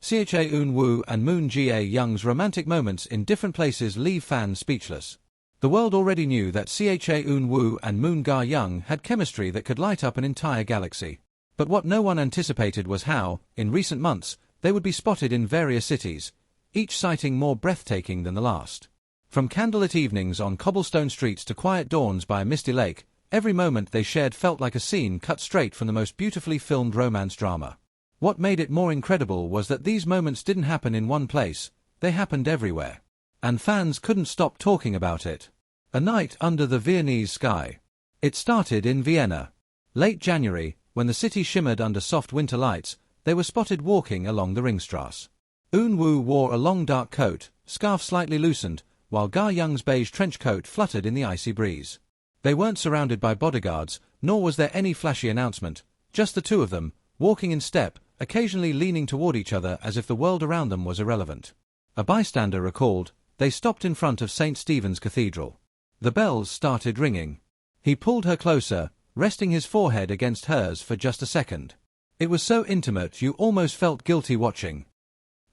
Cha Eun-woo and Moon Jae-young's romantic moments in different places leave fans speechless. The world already knew that Cha Eun-woo and Moon Jae-young had chemistry that could light up an entire galaxy. But what no one anticipated was how, in recent months, they would be spotted in various cities, each sighting more breathtaking than the last. From candlelit evenings on cobblestone streets to quiet dawns by a misty lake, every moment they shared felt like a scene cut straight from the most beautifully filmed romance drama. What made it more incredible was that these moments didn't happen in one place, they happened everywhere. And fans couldn't stop talking about it. A night under the Viennese sky. It started in Vienna. Late January, when the city shimmered under soft winter lights, they were spotted walking along the Ringstrasse. Eun-woo wore a long dark coat, scarf slightly loosened, while Jae-young's beige trench coat fluttered in the icy breeze. They weren't surrounded by bodyguards, nor was there any flashy announcement, just the two of them, walking in step, occasionally leaning toward each other as if the world around them was irrelevant. A bystander recalled, they stopped in front of St. Stephen's Cathedral. The bells started ringing. He pulled her closer, resting his forehead against hers for just a second. It was so intimate you almost felt guilty watching.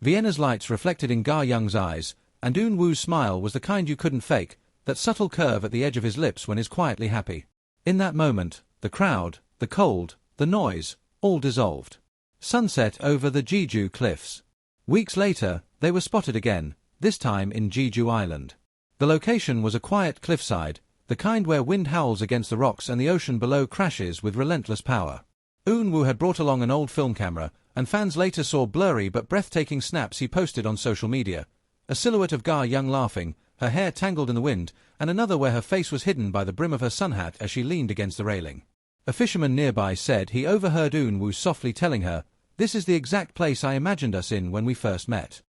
Vienna's lights reflected in Jae-young's eyes, and Eun-woo's smile was the kind you couldn't fake, that subtle curve at the edge of his lips when he's quietly happy. In that moment, the crowd, the cold, the noise, all dissolved. Sunset over the Jeju cliffs. Weeks later, they were spotted again, this time in Jeju Island. The location was a quiet cliffside, the kind where wind howls against the rocks and the ocean below crashes with relentless power. Eun-woo had brought along an old film camera, and fans later saw blurry but breathtaking snaps he posted on social media. A silhouette of Jae-young laughing, her hair tangled in the wind, and another where her face was hidden by the brim of her sun hat as she leaned against the railing. A fisherman nearby said he overheard Eun-woo softly telling her, "This is the exact place I imagined us in when we first met."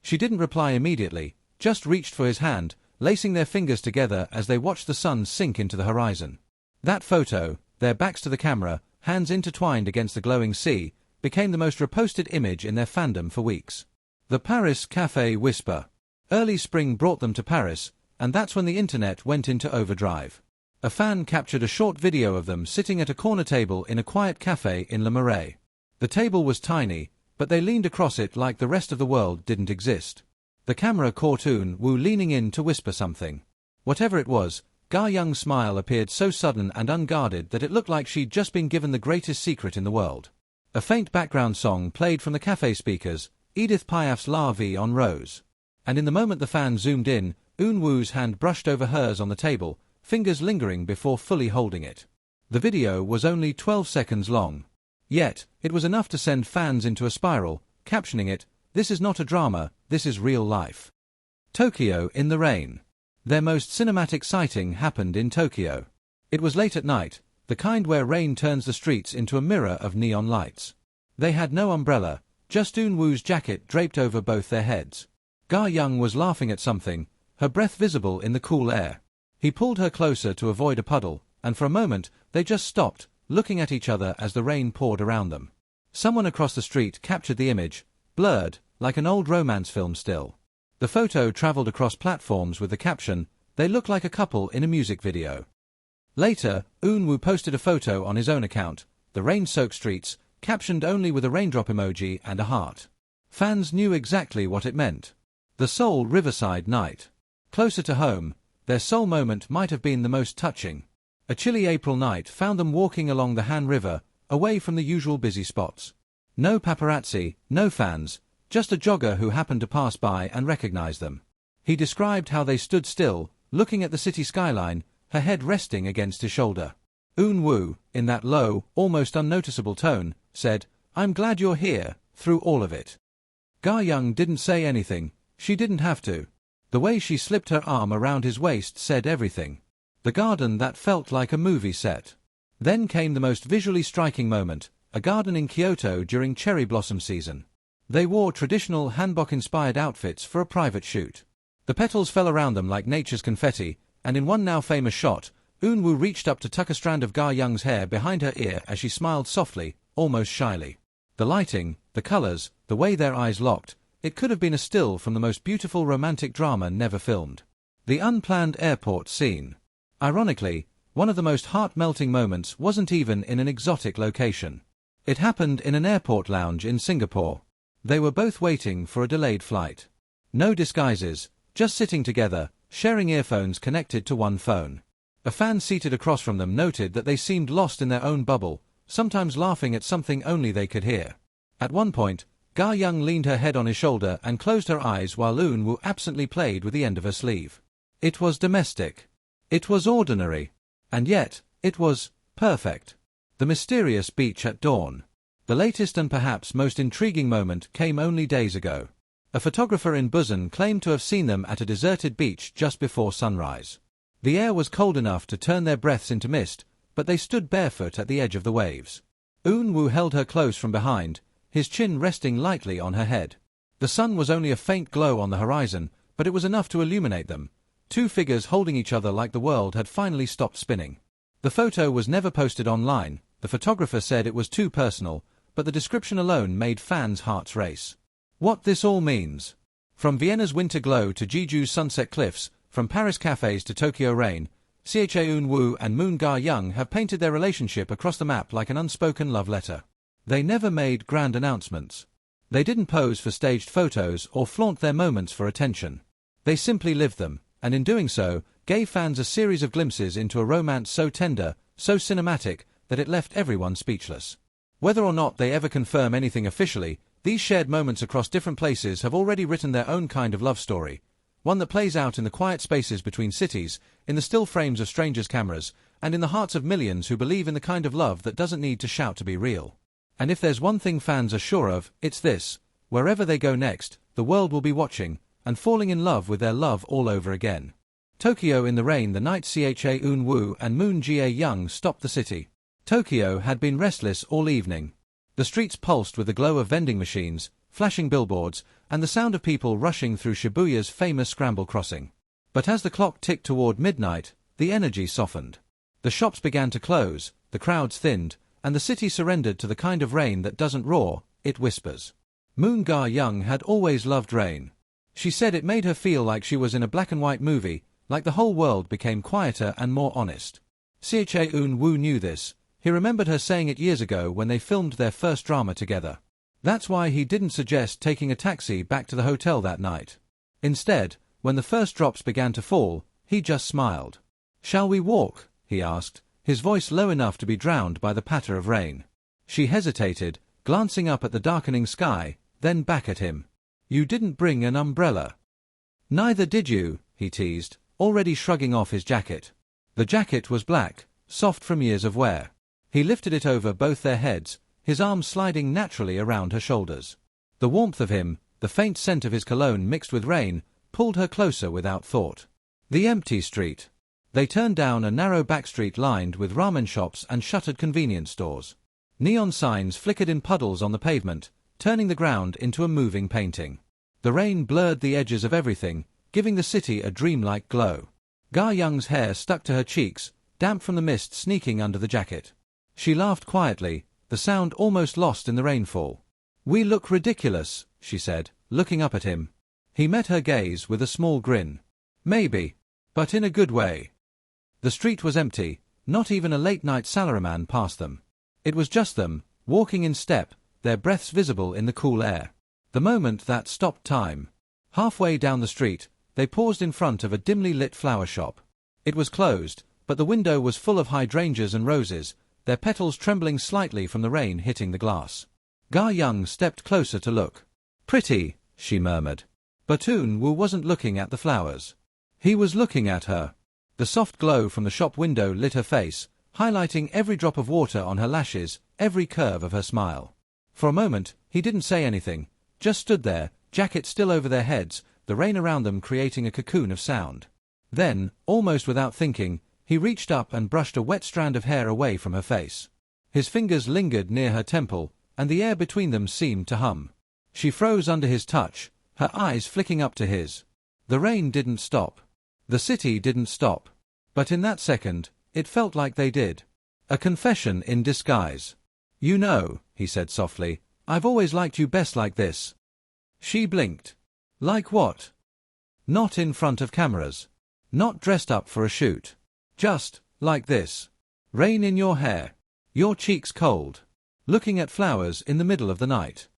She didn't reply immediately, just reached for his hand, lacing their fingers together as they watched the sun sink into the horizon. That photo, their backs to the camera, hands intertwined against the glowing sea, became the most reposted image in their fandom for weeks. The Paris Café Whisper. Early spring brought them to Paris, and that's when the internet went into overdrive. A fan captured a short video of them sitting at a corner table in a quiet cafe in Le Marais. The table was tiny, but they leaned across it like the rest of the world didn't exist. The camera caught Eun-woo leaning in to whisper something. Whatever it was, Jae-young's smile appeared so sudden and unguarded that it looked like she'd just been given the greatest secret in the world. A faint background song played from the cafe speakers, Edith Piaf's La Vie en Rose. And in the moment the fan zoomed in, Eun-woo's hand brushed over hers on the table, fingers lingering before fully holding it. The video was only 12 seconds long. Yet, it was enough to send fans into a spiral, captioning it, "This is not a drama, this is real life." Tokyo in the rain. Their most cinematic sighting happened in Tokyo. It was late at night, the kind where rain turns the streets into a mirror of neon lights. They had no umbrella, just Eun-woo's jacket draped over both their heads. Jae-young was laughing at something, her breath visible in the cool air. He pulled her closer to avoid a puddle, and for a moment, they just stopped, looking at each other as the rain poured around them. Someone across the street captured the image, blurred, like an old romance film still. The photo traveled across platforms with the caption, "They look like a couple in a music video." Later, Eun-woo posted a photo on his own account, the rain-soaked streets, captioned only with a raindrop emoji and a heart. Fans knew exactly what it meant. The Seoul Riverside night. Closer to home, their Seoul moment might have been the most touching. A chilly April night found them walking along the Han River, away from the usual busy spots. No paparazzi, no fans, just a jogger who happened to pass by and recognized them. He described how they stood still, looking at the city skyline, her head resting against his shoulder. Eun-woo, in that low, almost unnoticeable tone, said, "I'm glad you're here, through all of it." Jae-young didn't say anything, she didn't have to. The way she slipped her arm around his waist said everything. The garden that felt like a movie set. Then came the most visually striking moment, a garden in Kyoto during cherry blossom season. They wore traditional hanbok-inspired outfits for a private shoot. The petals fell around them like nature's confetti, and in one now famous shot, Eun-woo reached up to tuck a strand of Jae-young's hair behind her ear as she smiled softly, almost shyly. The lighting, the colors, the way their eyes locked, it could have been a still from the most beautiful romantic drama never filmed. The unplanned airport scene. Ironically, one of the most heart-melting moments wasn't even in an exotic location. It happened in an airport lounge in Singapore. They were both waiting for a delayed flight. No disguises, just sitting together, sharing earphones connected to one phone. A fan seated across from them noted that they seemed lost in their own bubble, sometimes laughing at something only they could hear. At one point, Ga Young leaned her head on his shoulder and closed her eyes while Eun Woo absently played with the end of her sleeve. It was domestic. It was ordinary. And yet, it was perfect. The mysterious beach at dawn. The latest and perhaps most intriguing moment came only days ago. A photographer in Busan claimed to have seen them at a deserted beach just before sunrise. The air was cold enough to turn their breaths into mist, but they stood barefoot at the edge of the waves. Eun Woo held her close from behind, his chin resting lightly on her head. The sun was only a faint glow on the horizon, but it was enough to illuminate them. Two figures holding each other like the world had finally stopped spinning. The photo was never posted online. The photographer said it was too personal, but the description alone made fans' hearts race. What this all means. From Vienna's winter glow to Jeju's sunset cliffs, from Paris cafes to Tokyo rain, Eun Woo and Moon Ga Young have painted their relationship across the map like an unspoken love letter. They never made grand announcements. They didn't pose for staged photos or flaunt their moments for attention. They simply lived them, and in doing so, gave fans a series of glimpses into a romance so tender, so cinematic, that it left everyone speechless. Whether or not they ever confirm anything officially, these shared moments across different places have already written their own kind of love story, one that plays out in the quiet spaces between cities, in the still frames of strangers' cameras, and in the hearts of millions who believe in the kind of love that doesn't need to shout to be real. And if there's one thing fans are sure of, it's this: wherever they go next, the world will be watching, and falling in love with their love all over again. Tokyo in the rain. The night Eun Woo and Moon Ga Young stopped the city. Tokyo had been restless all evening. The streets pulsed with the glow of vending machines, flashing billboards, and the sound of people rushing through Shibuya's famous scramble crossing. But as the clock ticked toward midnight, the energy softened. The shops began to close, the crowds thinned, and the city surrendered to the kind of rain that doesn't roar, it whispers. Moon Ga Young had always loved rain. She said it made her feel like she was in a black-and-white movie, like the whole world became quieter and more honest. Eun Woo knew this. He remembered her saying it years ago when they filmed their first drama together. That's why he didn't suggest taking a taxi back to the hotel that night. Instead, when the first drops began to fall, he just smiled. "Shall we walk?" he asked, his voice low enough to be drowned by the patter of rain. She hesitated, glancing up at the darkening sky, then back at him. "You didn't bring an umbrella." "Neither did you," he teased, already shrugging off his jacket. The jacket was black, soft from years of wear. He lifted it over both their heads, his arms sliding naturally around her shoulders. The warmth of him, the faint scent of his cologne mixed with rain, pulled her closer without thought. The empty street. They turned down a narrow back street lined with ramen shops and shuttered convenience stores. Neon signs flickered in puddles on the pavement, turning the ground into a moving painting. The rain blurred the edges of everything, giving the city a dreamlike glow. Ga Young's hair stuck to her cheeks, damp from the mist sneaking under the jacket. She laughed quietly, the sound almost lost in the rainfall. "We look ridiculous," she said, looking up at him. He met her gaze with a small grin. "Maybe. But in a good way." The street was empty, not even a late-night salaryman passed them. It was just them, walking in step, their breaths visible in the cool air. The moment that stopped time. Halfway down the street, they paused in front of a dimly lit flower shop. It was closed, but the window was full of hydrangeas and roses, their petals trembling slightly from the rain hitting the glass. Ga Young stepped closer to look. "Pretty," she murmured. But Eun Woo wasn't looking at the flowers. He was looking at her. The soft glow from the shop window lit her face, highlighting every drop of water on her lashes, every curve of her smile. For a moment, he didn't say anything, just stood there, jacket still over their heads, the rain around them creating a cocoon of sound. Then, almost without thinking, he reached up and brushed a wet strand of hair away from her face. His fingers lingered near her temple, and the air between them seemed to hum. She froze under his touch, her eyes flicking up to his. The rain didn't stop. The city didn't stop. But in that second, it felt like they did. A confession in disguise. "You know," he said softly, "I've always liked you best like this." She blinked. "Like what?" "Not in front of cameras. Not dressed up for a shoot. Just, like this. Rain in your hair. Your cheeks cold. Looking at flowers in the middle of the night."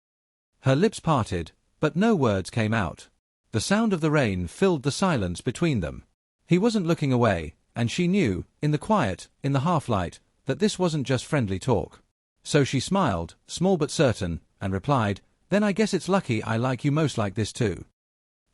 Her lips parted, but no words came out. The sound of the rain filled the silence between them. He wasn't looking away, and she knew, in the quiet, in the half-light, that this wasn't just friendly talk. So she smiled, small but certain, and replied, "Then I guess it's lucky I like you most like this too."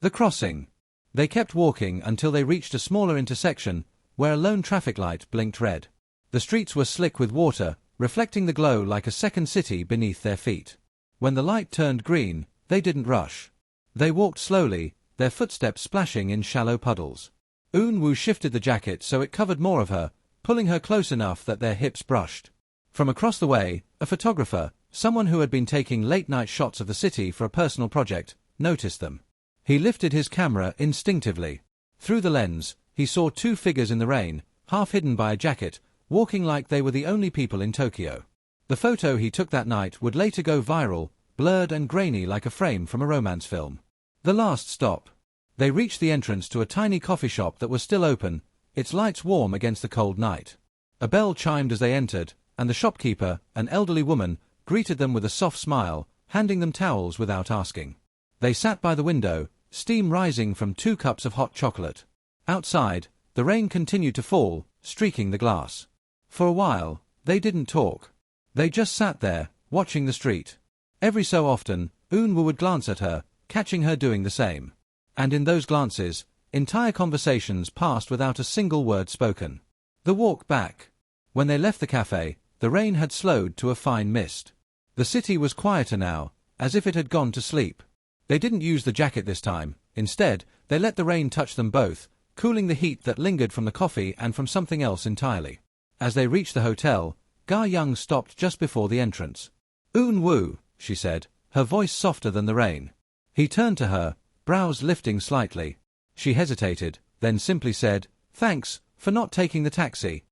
The crossing. They kept walking until they reached a smaller intersection, where a lone traffic light blinked red. The streets were slick with water, reflecting the glow like a second city beneath their feet. When the light turned green, they didn't rush. They walked slowly, their footsteps splashing in shallow puddles. Eun-woo shifted the jacket so it covered more of her, pulling her close enough that their hips brushed. From across the way, a photographer, someone who had been taking late-night shots of the city for a personal project, noticed them. He lifted his camera instinctively. Through the lens, he saw two figures in the rain, half hidden by a jacket, walking like they were the only people in Tokyo. The photo he took that night would later go viral, blurred and grainy like a frame from a romance film. The last stop. They reached the entrance to a tiny coffee shop that was still open, its lights warm against the cold night. A bell chimed as they entered, and the shopkeeper, an elderly woman, greeted them with a soft smile, handing them towels without asking. They sat by the window, steam rising from 2 cups of hot chocolate. Outside, the rain continued to fall, streaking the glass. For a while, they didn't talk. They just sat there, watching the street. Every so often, Eun-woo would glance at her, catching her doing the same. And in those glances, entire conversations passed without a single word spoken. The walk back. When they left the cafe, the rain had slowed to a fine mist. The city was quieter now, as if it had gone to sleep. They didn't use the jacket this time. Instead, they let the rain touch them both, cooling the heat that lingered from the coffee and from something else entirely. As they reached the hotel, Ga-young stopped just before the entrance. "Eun-woo," she said, her voice softer than the rain. He turned to her, brows lifting slightly. She hesitated, then simply said, "Thanks, for not taking the taxi."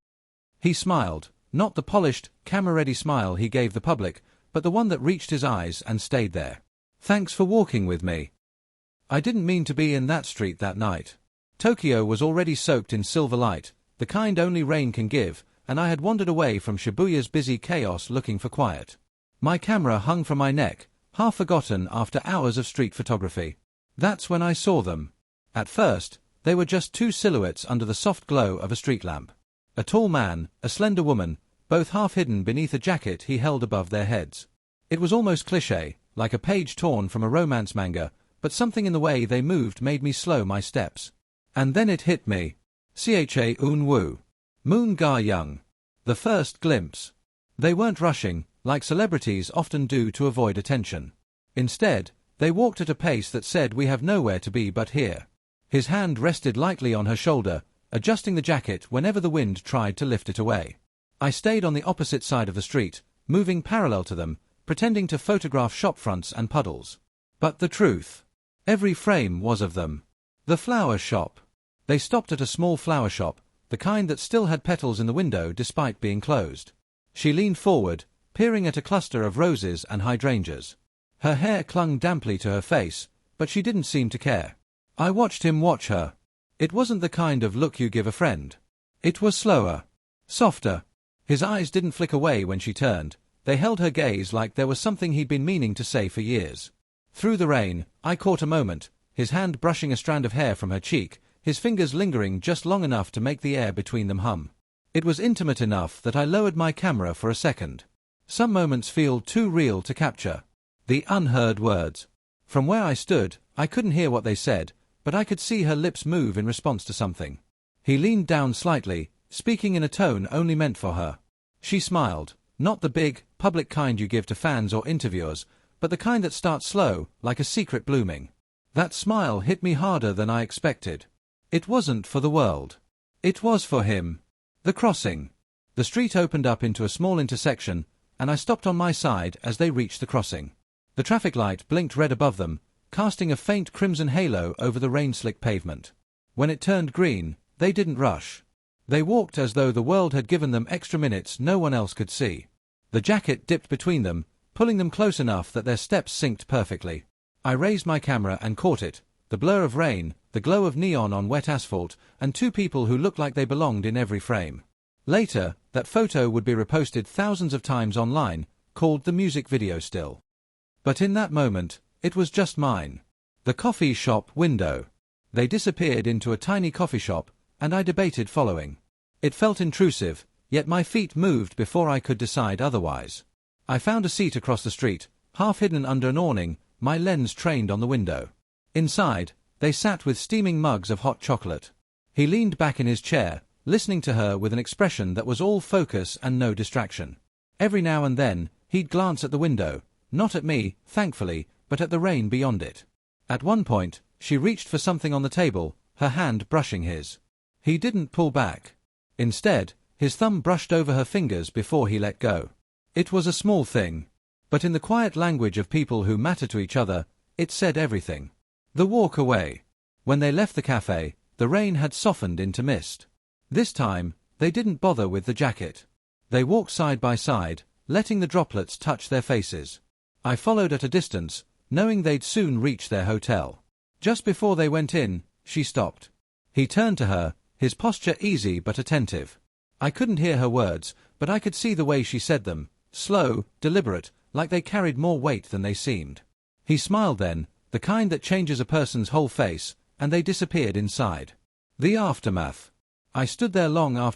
He smiled, not the polished, camera-ready smile he gave the public, but the one that reached his eyes and stayed there. "Thanks for walking with me. I didn't mean to be in that street that night. Tokyo was already soaked in silver light, the kind only rain can give, and I had wandered away from Shibuya's busy chaos looking for quiet. My camera hung from my neck, half forgotten after hours of street photography. That's when I saw them. At first, they were just 2 silhouettes under the soft glow of a street lamp. A tall man, a slender woman, both half hidden beneath a jacket he held above their heads. It was almost cliché, like a page torn from a romance manga, but something in the way they moved made me slow my steps. And then it hit me. Cha Eun-woo. Moon Ga-young. The first glimpse. They weren't rushing, like celebrities often do to avoid attention. Instead, they walked at a pace that said we have nowhere to be but here. His hand rested lightly on her shoulder, adjusting the jacket whenever the wind tried to lift it away. I stayed on the opposite side of the street, moving parallel to them, pretending to photograph shop fronts and puddles. But the truth. Every frame was of them. The flower shop. They stopped at a small flower shop, the kind that still had petals in the window despite being closed. She leaned forward, peering at a cluster of roses and hydrangeas. Her hair clung damply to her face, but she didn't seem to care. I watched him watch her. It wasn't the kind of look you give a friend. It was slower. Softer. His eyes didn't flick away when she turned. They held her gaze like there was something he'd been meaning to say for years. Through the rain, I caught a moment, his hand brushing a strand of hair from her cheek, his fingers lingering just long enough to make the air between them hum. It was intimate enough that I lowered my camera for a second. Some moments feel too real to capture. The unheard words. From where I stood, I couldn't hear what they said, but I could see her lips move in response to something. He leaned down slightly, speaking in a tone only meant for her. She smiled, not the big, public kind you give to fans or interviewers, but the kind that starts slow, like a secret blooming. That smile hit me harder than I expected. It wasn't for the world. It was for him. The crossing. The street opened up into a small intersection, and I stopped on my side as they reached the crossing. The traffic light blinked red above them, casting a faint crimson halo over the rain-slick pavement. When it turned green, they didn't rush. They walked as though the world had given them extra minutes no one else could see. The jacket dipped between them, pulling them close enough that their steps synced perfectly. I raised my camera and caught it, the blur of rain, the glow of neon on wet asphalt, and 2 people who looked like they belonged in every frame. Later, that photo would be reposted thousands of times online, called the music video still. But in that moment, it was just mine. The coffee shop window. They disappeared into a tiny coffee shop, and I debated following. It felt intrusive, yet my feet moved before I could decide otherwise. I found a seat across the street, half hidden under an awning, my lens trained on the window. Inside, they sat with steaming mugs of hot chocolate. He leaned back in his chair, listening to her with an expression that was all focus and no distraction. Every now and then, he'd glance at the window, not at me, thankfully, but at the rain beyond it. At one point, she reached for something on the table, her hand brushing his. He didn't pull back. Instead, his thumb brushed over her fingers before he let go. It was a small thing, but in the quiet language of people who matter to each other, it said everything. The walk away. When they left the cafe, the rain had softened into mist. This time, they didn't bother with the jacket. They walked side by side, letting the droplets touch their faces. I followed at a distance, knowing they'd soon reach their hotel. Just before they went in, she stopped. He turned to her, his posture easy but attentive. I couldn't hear her words, but I could see the way she said them, slow, deliberate, like they carried more weight than they seemed. He smiled then, the kind that changes a person's whole face, and they disappeared inside. The aftermath. I stood there long after